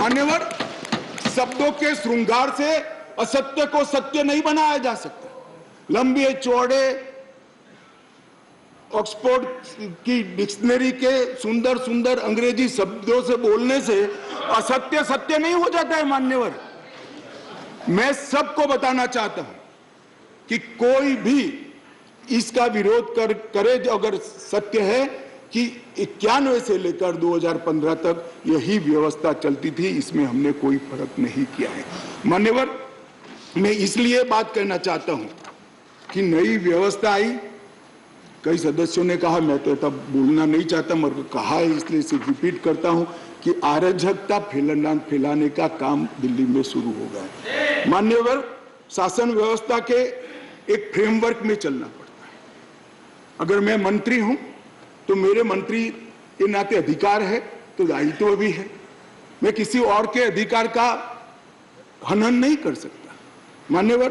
मान्यवर, शब्दों के श्रृंगार से असत्य को सत्य नहीं बनाया जा सकता। लंबे चौड़े ऑक्सफोर्ड की डिक्शनरी के सुंदर सुंदर अंग्रेजी शब्दों से बोलने से असत्य सत्य नहीं हो जाता है। मान्यवर, मैं सबको बताना चाहता हूं कि कोई भी इसका विरोध करे अगर सत्य है कि 91 से लेकर 2015 तक यही व्यवस्था चलती थी, इसमें हमने कोई फर्क नहीं किया है। मान्यवर, मैं इसलिए बात करना चाहता हूं कि नई व्यवस्था आई, कई सदस्यों ने कहा, मैं तो तब बोलना नहीं चाहता मगर कहा है इसलिए इसे रिपीट करता हूं कि अराजकता फैलाने का काम दिल्ली में शुरू हो गया है। मान्यवर, शासन व्यवस्था के एक फ्रेमवर्क में चलना पड़ता है। अगर मैं मंत्री हूं तो मेरे मंत्री के नाते अधिकार है तो दायित्व भी है। मैं किसी और के अधिकार का हनन नहीं कर सकता। मान्यवर,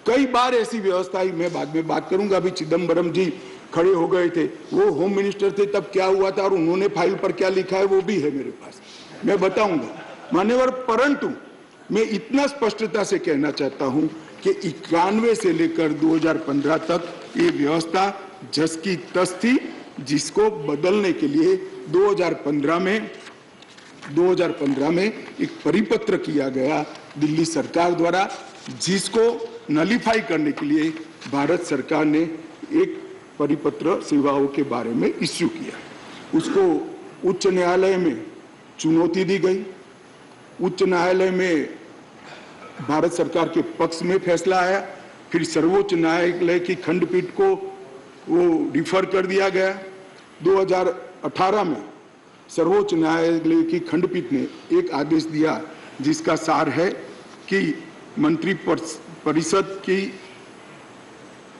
कई बार ऐसी व्यवस्था आई, मैं बाद में बात करूंगा। अभी चिदम्बरम जी खड़े हो गए थे, वो होम मिनिस्टर थे, तब क्या हुआ था और उन्होंने फाइल पर क्या लिखा है वो भी है मेरे पास, मैं बताऊंगा। मान्यवर, परंतु मैं इतना स्पष्टता से कहना चाहता हूं कि 91 से लेकर 2015 तक ये व्यवस्था जस की तस थी, जिसको बदलने के लिए 2015 में एक परिपत्र किया गया दिल्ली सरकार द्वारा, जिसको नलीफाई करने के लिए भारत सरकार ने एक परिपत्र सेवाओं के बारे में इश्यू किया। उसको उच्च न्यायालय में चुनौती दी गई। उच्च न्यायालय में भारत सरकार के पक्ष में फैसला आया, फिर सर्वोच्च न्यायालय की खंडपीठ को वो रिफर कर दिया गया। 2018 में सर्वोच्च न्यायालय की खंडपीठ ने एक आदेश दिया जिसका सार है कि मंत्री परिषद की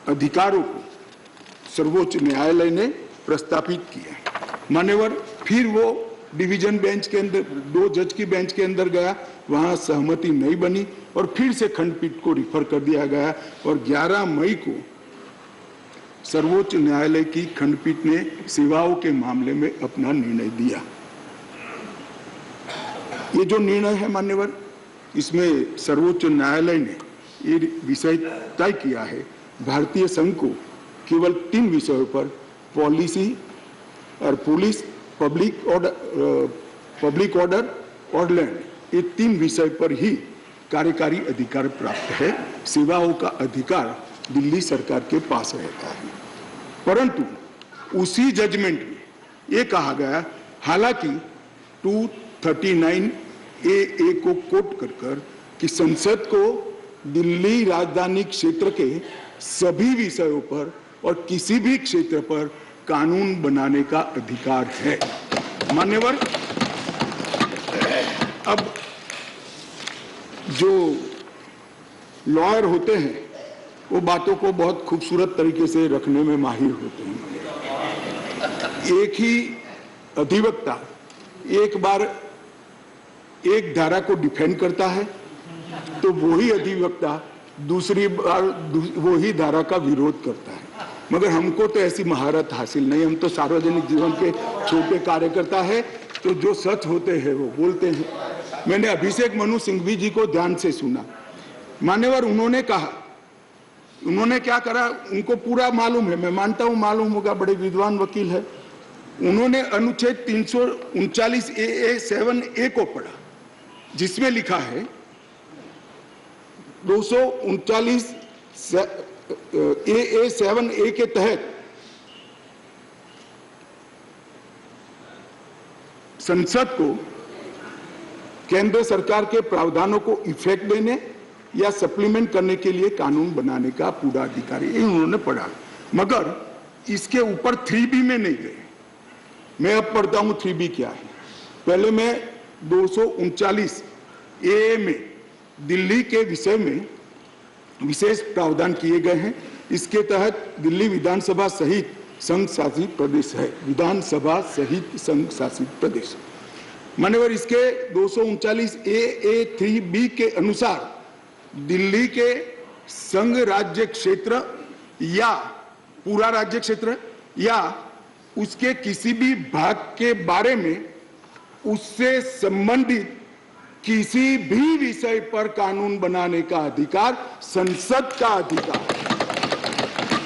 अधिकारों को सर्वोच्च न्यायालय ने प्रस्तावित किया। मान्यवर, फिर वो डिवीजन बेंच के अंदर 2 जज की बेंच के अंदर गया, वहां सहमति नहीं बनी और फिर से खंडपीठ को रिफर कर दिया गया और 11 मई को सर्वोच्च न्यायालय की खंडपीठ ने सेवाओं के मामले में अपना निर्णय दिया। ये जो निर्णय है मान्यवर, इसमें सर्वोच्च न्यायालय ने ये विषय तय किया है, भारतीय संघ को केवल 3 विषयों पर, पॉलिसी और पुलिस, पब्लिक ऑर्डर और लैंड, ये 3 विषय पर ही कार्यकारी अधिकार प्राप्त है। सेवाओं का अधिकार दिल्ली सरकार के पास रहता है। परंतु उसी जजमेंट में ये कहा गया, हालांकि 239A को कोट कर कि संसद को दिल्ली राजधानी क्षेत्र के सभी विषयों पर और किसी भी क्षेत्र पर कानून बनाने का अधिकार है। मान्यवर, अब जो लॉयर होते हैं वो बातों को बहुत खूबसूरत तरीके से रखने में माहिर होते हैं। एक ही अधिवक्ता एक बार एक धारा को डिफेंड करता है तो वही अधिवक्ता दूसरी बार वही धारा का विरोध करता है। मगर हमको तो ऐसी महारत हासिल नहीं, हम तो सार्वजनिक जीवन के छोटे कार्यकर्ता है, तो जो सच होते हैं वो बोलते हैं। मैंने अभिषेक मनु सिंघवी जी को ध्यान से सुना। मान्यवर, उन्होंने कहा, उन्होंने क्या करा उनको पूरा मालूम है, मैं मानता हूं मालूम होगा, बड़े विद्वान वकील है। उन्होंने अनुच्छेद 339 7A को पढ़ा, जिसमें लिखा है 239 7A के तहत संसद को केंद्र सरकार के प्रावधानों को इफेक्ट देने या सप्लीमेंट करने के लिए कानून बनाने का पूरा अधिकार है। उन्होंने पढ़ा, मगर इसके ऊपर 3B में नहीं गए। मैं अब पढ़ता हूं 3B क्या है। पहले मैं 239A में दिल्ली के विषय में विशेष प्रावधान किए गए हैं। इसके तहत दिल्ली विधानसभा सहित संघ शासित प्रदेश है, विधानसभा सहित संघ शासित प्रदेश। मान्यवर, इसके 239A 3B के अनुसार दिल्ली के संघ राज्य क्षेत्र या पूरा राज्य क्षेत्र या उसके किसी भी भाग के बारे में उससे संबंधित किसी भी विषय पर कानून बनाने का अधिकार संसद का अधिकार है।